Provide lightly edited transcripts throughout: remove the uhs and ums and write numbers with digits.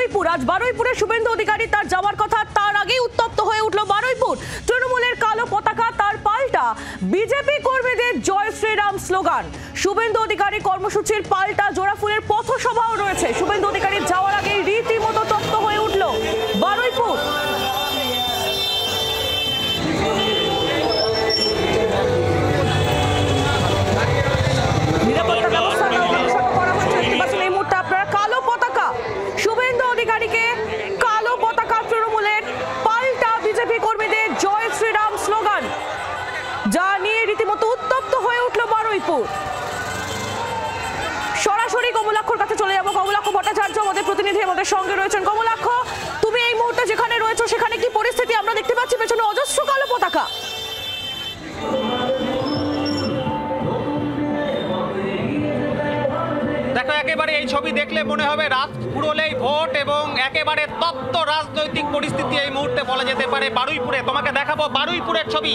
বারুইপুর। আজ বারুইপুরে শুভেন্দু অধিকারী তার যাওয়ার কথা, তার আগেই উত্তপ্ত হয়ে উঠল বারুইপুর। তৃণমূলের কালো পতাকা, তার পাল্টা বিজেপি কর্মীদের জয় শ্রীরাম স্লোগান। শুভেন্দু অধিকারী কর্মসূচির পাল্টা জোড়াফুলের পথসভাও রয়েছে। শুভেন্দু অধিকারী যাওয়ার আগেই রীতিমতো তপ্ত হয়ে উঠল বারুইপুর। নিরাপত্তা ব্যবস্থা করা হচ্ছে। দেখতে পাচ্ছেন এই মুহূর্তে আপনারা কালো পতাকা, শুভেন্দু অধিকারীকে কালো পতাকা, তৃণমূলের পাল্টা বিজেপি কর্মীদের জয় শ্রীরাম স্লোগান, যা নিয়ে রীতিমতো উত্তপ্ত হয়ে উঠল বারুইপুর। সরাসরি কমলাক্ষর কাছে চলে যাবো। কমলাক্ষ ভট্টাচার্য আমাদের প্রতিনিধি, আমাদের সঙ্গে রয়েছেন। কমলাক্ষ, তুমি এই মুহূর্তে যেখানে রয়েছো সেখানে কি পরিস্থিতি? আমরা দেখতে পাচ্ছি পেছনে অজস্র কালো পতাকা। দেখো, একেবারে এই ছবি দেখলে মনে হবে রাত পুরোলেই ভোট এবং একেবারে তপ্ত রাজনৈতিক পরিস্থিতি এই মুহূর্তে বলা যেতে পারে বারুইপুরে। তোমাকে দেখাবো বারুইপুরের ছবি,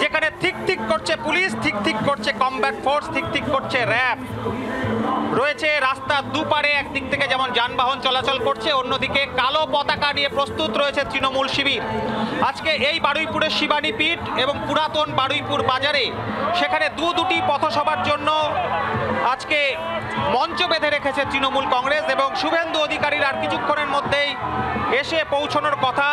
যেখানে ঠিক ঠিক করছে পুলিশ, ঠিক ঠিক করছে কমব্যাট ফোর্স, ঠিক ঠিক করছে র্যাব। রয়েছে রাস্তার দুপারে একদিক থেকে যেমন যানবাহন চলাচল করছে, অন্যদিকে কালো পতাকা নিয়ে প্রস্তুত রয়েছে তৃণমূল শিবির। আজকে এই বারুইপুরের শিবানীপীঠ এবং পুরাতন বারুইপুর বাজারে সেখানে দুটি পথসভার জন্য আজকে মঞ্চ বেঁধে রেখেছে তৃণমূল কংগ্রেস, এবং শুভেন্দু অধিকারীর আর কিছুক্ষণের মধ্যেই এসে পৌঁছানোর কথা।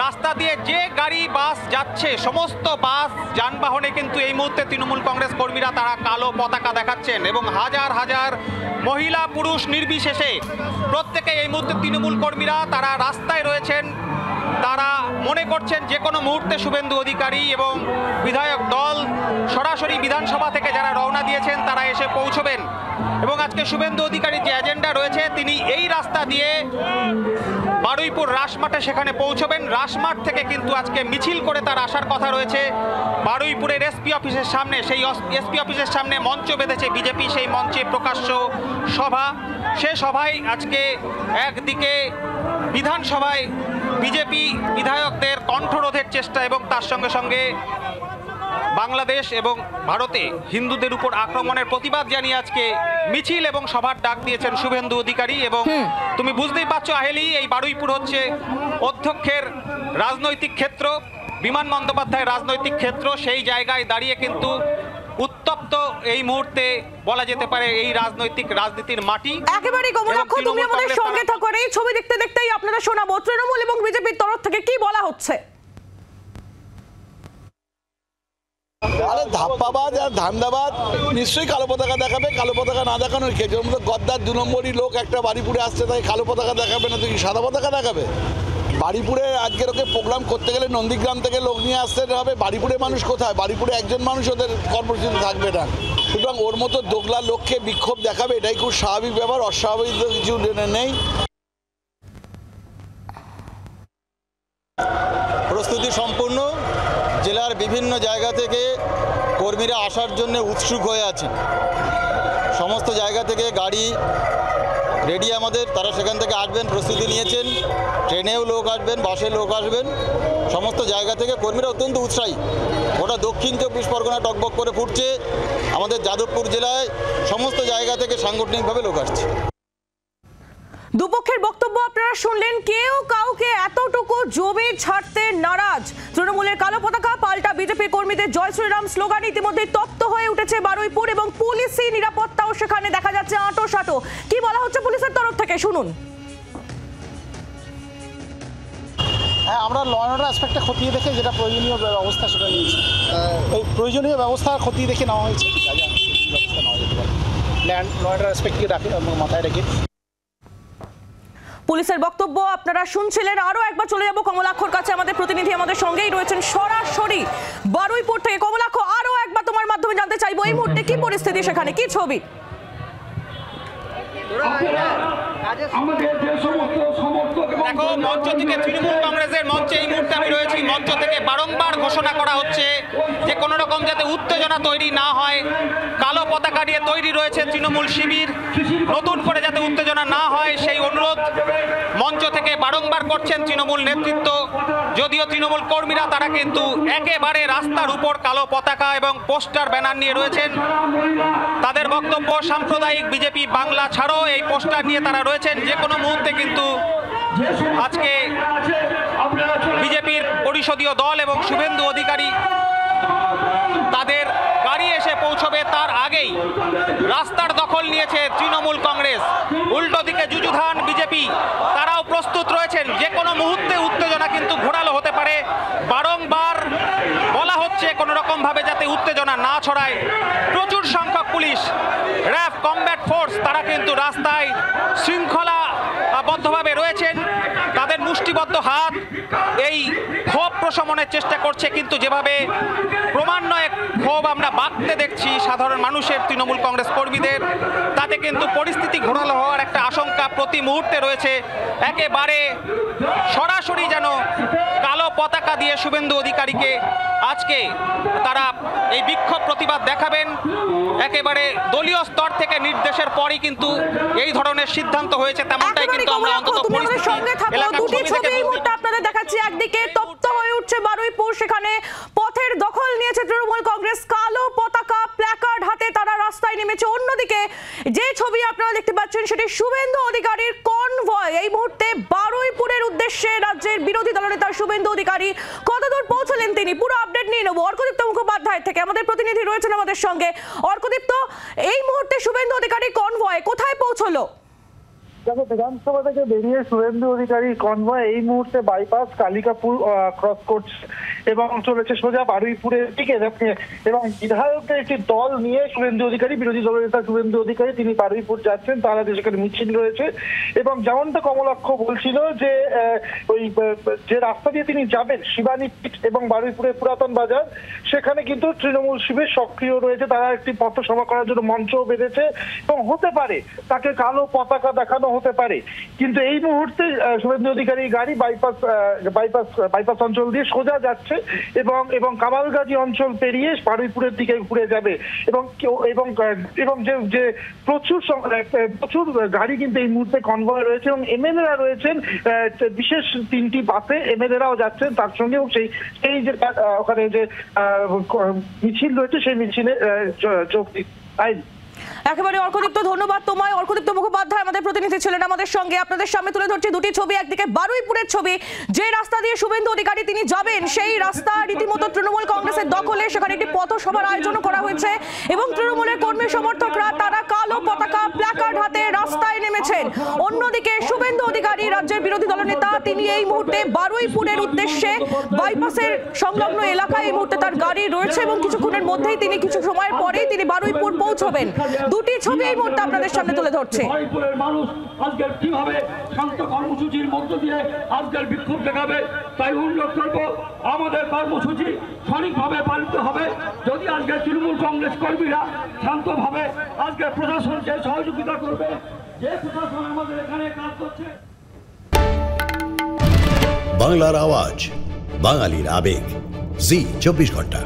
রাস্তা দিয়ে যে গাড়ি বাস যাচ্ছে, সমস্ত বাস যানবাহনে কিন্তু এই মুহূর্তে তৃণমূল কংগ্রেস কর্মীরা তারা কালো পতাকা দেখাচ্ছেন, এবং হাজার হাজার মহিলা পুরুষ নির্বিশেষে প্রত্যেকে এই মুহূর্তে তৃণমূল কর্মীরা তারা রাস্তায় রয়েছেন। তারা মনে করছেন যে কোনো মুহূর্তে শুভেন্দু অধিকারী এবং বিধায়ক দল সরাসরি বিধানসভা থেকে যারা রওনা দিয়েছেন তারা এসে পৌঁছবেন। এবং আজকে শুভেন্দু অধিকারীর যে এজেন্ডা রয়েছে, তিনি এই রাস্তা দিয়ে বারুইপুর রাসমাঠে সেখানে পৌঁছবেন। রাসমাঠ থেকে কিন্তু আজকে মিছিল করে তার আসার কথা রয়েছে বারুইপুরের এসপি অফিসের সামনে। সেই এসপি অফিসের সামনে মঞ্চ বেঁধেছে বিজেপি, সেই মঞ্চে প্রকাশ্য সভা। সে সভায় আজকে একদিকে বিধানসভায় বিজেপি বিধায়কদের কণ্ঠরোধের চেষ্টা, এবং তার সঙ্গে সঙ্গে বাংলাদেশ এবং ভারতে হিন্দুদের উপর আক্রমণের প্রতিবাদ জানিয়ে আজকে মিছিল এবং সভার ডাক দিয়েছেন শুভেন্দু অধিকারী। এবং তুমি বুঝতেই পারছো আহেলি, এই বারুইপুর হচ্ছে অধ্যক্ষের রাজনৈতিক ক্ষেত্র, বিমান বন্দ্যোপাধ্যায়ের রাজনৈতিক ক্ষেত্র। সেই জায়গায় দাঁড়িয়ে কিন্তু উত্তপ্ত এই মুহূর্তে বলা যেতে পারে এই রাজনীতির মাটি। একেবারে কমলাক্ষ, তুমি আমাদের সঙ্গে থাকো। এই ছবি দেখতে দেখতেই আপনারা শোনাবো তৃণমূল এবং বিজেপির তরফ থেকে কি বলা হচ্ছে। আরে ধাপ্পাবাজ আর ধান্দাবাজ নিশ্চয়ই কালো পতাকা দেখাবে। কালো পতাকা না দেখানোর ক্ষেত্রে ওর মধ্যে গদ্দার 2 নম্বরই লোক একটা বাড়িপুরে আসছে, তাই কালো পতাকা দেখাবে না, তুই সাদা পতাকা দেখাবে? বাড়িপুরে আজকের ওকে প্রোগ্রাম করতে গেলে নন্দীগ্রাম থেকে লোক নিয়ে আসতে হবে। বাড়িপুরে মানুষ কোথায়? বাড়িপুরে একজন মানুষ ওদের কর্মসূচিতে থাকবে না। সুতরাং ওর মতো দোগলা লোককে বিক্ষোভ দেখাবে, এটাই খুব স্বাভাবিক ব্যাপার, অস্বাভাবিক কিছু নেই। প্রস্তুতি সম্পূর্ণ। জেলার বিভিন্ন জায়গা থেকে কর্মীরা আসার জন্য উৎসুক হয়ে আছে। সমস্ত জায়গা থেকে গাড়ি রেডি আমাদের, তারা সেখান থেকে আসবেন, প্রস্তুতি নিয়েছেন। ট্রেনেও লোক আসবেন, বাসে লোক আসবেন, সমস্ত জায়গা থেকে কর্মীরা অত্যন্ত উৎসাহী। ওটা দক্ষিণ 24 পরগনা টকবক করে ফুটছে। আমাদের যাদবপুর জেলায় সমস্ত জায়গা থেকে সাংগঠনিকভাবে লোক আসছে। দুপক্ষের বক্তব্য আপনারা শুনলেন। কেউ কাউকে এতটুকু জমি ছাড়তে নারাজ। তৃণমূলের কালো পতাকা, পাল্টা বিজেপি কর্মীদের জয় শ্রীরাম স্লোগান ইতিমধ্যে তপ্ত হয়ে উঠেছে বারুইপুর, এবং পুলিশি নিরাপত্তাও সেখানে দেখা যাচ্ছে আঁটো-সাঁটো। কি বলা হচ্ছে পুলিশের তরফ থেকে শুনুন। হ্যাঁ, আমরা ল অ্যান্ড অর্ডার অ্যাসপেক্টটা খতিয়ে দেখে যেটা প্রয়োজনীয় ব্যবস্থা সেটা নিয়েছি। এই প্রয়োজনীয় ব্যবস্থা খতিয়ে দেখে নেওয়া হয়েছে, ব্যবস্থা নেওয়া যেতে পারে ল অ্যান্ড অর্ডার অ্যাসপেক্টকে মাথায় রেখে। পুলিশের বক্তব্য আপনারা শুনছিলেন। আরো একবার চলে যাব কমলাক্ষর কাছে, আমাদের প্রতিনিধি আমাদের সঙ্গেই রয়েছেন সরাসরি বারুইপুর থেকে। কমলাক্ষ, আরো একবার তোমার মাধ্যমে জানতে চাইবো এই মুহূর্তে কি পরিস্থিতি, সেখানে কি ছবি? দেখো, দেখো মঞ্চ থেকে তৃণমূল কংগ্রেসের মঞ্চে এই মুহূর্তে আমি রয়েছি, মঞ্চ থেকে বারংবার ঘোষণা করা হচ্ছে যে কোনো রকম যাতে উত্তেজনা তৈরি না হয়। কালো পতাকা নিয়ে তৈরি রয়েছে তৃণমূল শিবির, নতুন করে যাতে উত্তেজনা না হয় সেই অনুরোধ মঞ্চ থেকে বারংবার করছেন তৃণমূল নেতৃত্ব। যদিও তৃণমূল কর্মীরা তারা কিন্তু একেবারে রাস্তার উপর কালো পতাকা এবং পোস্টার ব্যানার নিয়ে রয়েছেন। তাদের বক্তব্য সাম্প্রদায়িক বিজেপি বাংলা ছাড়ো এই পোস্টার নিয়ে তারা রয়েছেন। যে কোনো মুহূর্তে কিন্তু আজকে বিজেপির পরিষদীয় দল এবং শুভেন্দু অধিকারী তাদের গাড়ি এসে পৌঁছবে তার আগেই রাস্তার দখল নিয়েছে তৃণমূল কংগ্রেস। উল্টো দিকে যুযুধান বিজেপি, তারাও প্রস্তুত রয়েছেন। যে কোনো মুহূর্তে উত্তেজনা কিন্তু ঘোরালো হতে পারে। বারংবার বলা হচ্ছে কোনো রকম ভাবে যাতে উত্তেজনা না ছড়ায়। প্রচুর সংখ্যক পুলিশ, র্যাব, কমব্যাট ফোর্স তারা কিন্তু রাস্তায় শৃঙ্খলাবদ্ধভাবে রয়েছেন। তাদের মুষ্টিবদ্ধ হাত এই ক্ষোভ প্রশমনের চেষ্টা করছে, কিন্তু যেভাবে ক্রমান্বয়ে ক্ষোভ আমরা বাড়তে দেখছি সাধারণ মানুষের, তৃণমূল কংগ্রেস কর্মীদের, তাতে কিন্তু পরিস্থিতি ঘোরালো হওয়ার একটা আশঙ্কা প্রতি মুহূর্তে রয়েছে। একেবারে সরাসরি যেন কালো পতাকা দিয়ে শুভেন্দু অধিকারীকে আজকে তারা এই বিক্ষোভ প্রতিবাদ দেখাবেন। একেবারে দলীয় স্তর থেকে নির্দেশের পরই কিন্তু এই ধরনের সিদ্ধান্ত হয়েছে, তেমনটাই কিন্তু আমরা অন্তত আপনাদের দেখাচ্ছি। একদিকে তপ্ত হয়ে উঠছে বারুইপুর, সেখানে পথের দখল নিয়েছে তৃণমূল কংগ্রেস, কালো পতাকা প্ল্যাকার্ড হাতে তারা রাস্তায় নেমেছে। অন্যদিকে যে ছবি আপনারা দেখতে পাচ্ছেন সেটি শুভেন্দু অধিকারীর কনভয় এই মুহূর্তে বারুইপুরের উদ্দেশ্যে রাজ্যের বিরোধী দলনেতা শুভেন্দু অধিকারী কতদূর পৌঁছলেন তিনি পুরো আপডেট নিয়ে নেব অর্কদীপ্ত মুখোপাধ্যায় থেকে। আমাদের প্রতিনিধি রয়েছেন আমাদের সঙ্গে। অর্কদীপ্ত, এই মুহূর্তে শুভেন্দু অধিকারী কনভয় কোথায় পৌঁছলো? দেখো, বিধানসভা থেকে বেরিয়ে শুভেন্দু অধিকারী কনভয় এই মুহূর্তে বাইপাস কালিকাপুর ক্রস করছে এবং চলেছে সোজা বারুইপুরের দিকে। এবং বিধায়কদের একটি দল নিয়ে শুভেন্দু অধিকারী, বিরোধী দলের নেতা শুভেন্দু অধিকারী, তিনি বারুইপুর যাচ্ছেন। তারা সেখানে মিছিল রয়েছে এবং যেমনটা কমলাক্ষ বলছিল যে ওই যে রাস্তা দিয়ে তিনি যাবেন শিবানী পিঠ এবং বারুইপুরের পুরাতন বাজার, সেখানে কিন্তু তৃণমূল শিবির সক্রিয় রয়েছে। তারা একটি পথসভা করার জন্য মঞ্চও বেঁধেছে এবং হতে পারে তাকে কালো পতাকা দেখানো হতে পারে। কিন্তু এই মুহূর্তে শুভেন্দু অধিকারী গাড়ি বাইপাস অঞ্চল দিয়ে সোজা যাচ্ছে এবং কামালগাজী অঞ্চল পেরিয়ে বারুইপুরের দিকে ঘুরে যাবে এবং যে প্রচুর গাড়ি কিন্তু এই মুহূর্তে কনভয় রয়েছে এবং এমএলএরা রয়েছেন বিশেষ 3টি বাসে, এমএলএরাও যাচ্ছেন তার সঙ্গে। এবং সেই যে ওখানে যে মিছিল রয়েছে সেই মিছিলে যোগ দিতে। একেবারে অর্কদীপ্ত, ধন্যবাদ তোমায়। অর্কদীপ্ত মুখোপাধ্যায় আমাদের প্রতিনিধি ছিলেন আমাদের সঙ্গে। আপনাদের সামনে তুলে ধরছি দুটি ছবি। একদিকে বারুইপুরের ছবি, যে রাস্তা দিয়ে শুভেন্দু অধিকারী তিনি যাবেন সেই রাস্তা রীতিমতো তৃণমূল কংগ্রেসের দখলে, সেখানে একটি পথসভার আয়োজন করা হয়েছে এবং তৃণমূলের কর্মী সমর্থকরা তারা কালো পতাকা প্ল্যাকার্ড হাতে রাস্তায় নেমেছেন। অন্যদিকে শুভেন্দু অধিকারী রাজ্যের বিরোধী দলনেতা, তিনি এই মুহূর্তে বারুইপুরের উদ্দেশ্যে বাইপাসের সংলগ্ন এলাকায় এই মুহূর্তে তার গাড়ি রয়েছে এবং কিছুক্ষণের মধ্যেই তিনি, কিছু সময়ের পরেই তিনি বারুইপুর পৌঁছবেন। দুটি ছবি এই মুহূর্তে আপনাদের সামনে তুলে ধরছে। বারুইপুরের মানুষ আজকে কিভাবে শান্ত কর্মসূচির মধ্য দিয়ে আজকের বিক্ষোভ দেখাবে, তাই অনুরোধ করব আমাদের কর্মসূচি সঠিকভাবে পালিত হবে। যদি আজকে তৃণমূল কংগ্রেস কর্মীরা শান্তভাবে আজকে প্রশাসনকে সহযোগিতা করবে, যে প্রশাসন আমাদের এখানে কাজ করছে। বাংলার আওয়াজ, বাঙালির আবেগ, জি 24 ঘন্টা।